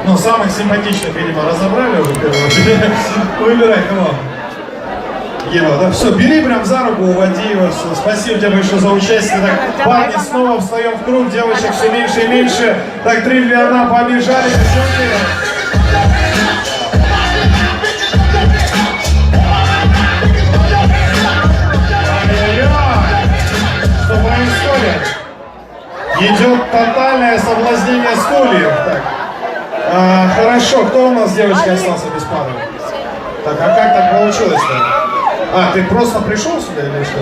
Ну, самых симпатичных, видимо, разобрали уже в первую очередь. Выбирай, кого. Ева, да, все, бери прям за руку, уводи его, все. Спасибо тебе большое за участие. Так, парни, снова встаем в круг, девочек все меньше и меньше. Так, 3, 2, 1, побежали, девчонки. Что происходит? Идет тотальное соблазнение стульев. Так. Хорошо, кто у нас, девочка, остался без пары? Так, а как так получилось-то? А, ты просто пришел сюда или что?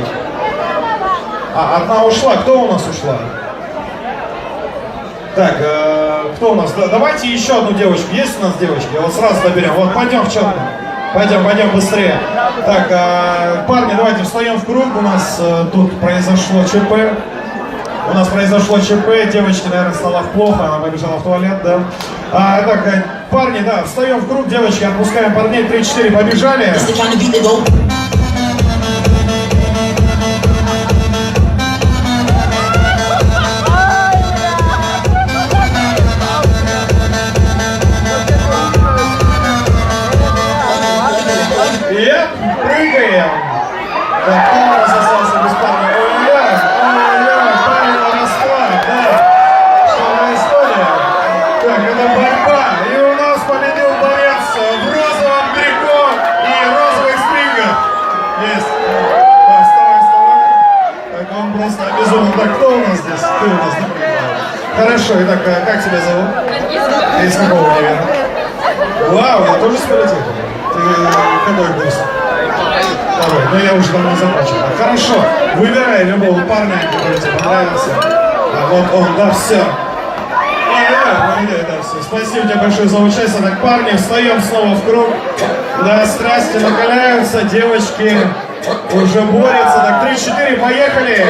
А, одна ушла. Кто у нас ушла? Так, кто у нас? Давайте еще одну девочку. Есть у нас девочки? Вот сразу доберем. Вот, пойдем в чем-то. Пойдем быстрее. Так, парни, давайте встаем в круг. У нас тут произошло ЧП. Девочке, наверное, стало плохо, она побежала в туалет, да. Так, парни, да, встаем в круг, девочки, отпускаем парней, 3-4, побежали. И прыгаем. Так, кто у нас остался без парня? Так, кто у нас здесь? Ты у нас, да? Хорошо, итак, как тебя зовут? Из какого универа? Вау, я тоже с политехом. Ты какой курс? Второй, но я уже давно закончил. Хорошо, выбирай любого парня, который тебе понравился. А вот он, да, все. Да, все. Спасибо тебе большое за участие. Так, парни, встаем снова в круг. Да, страсти накаляются, девочки уже борются. Так, 3-4, поехали!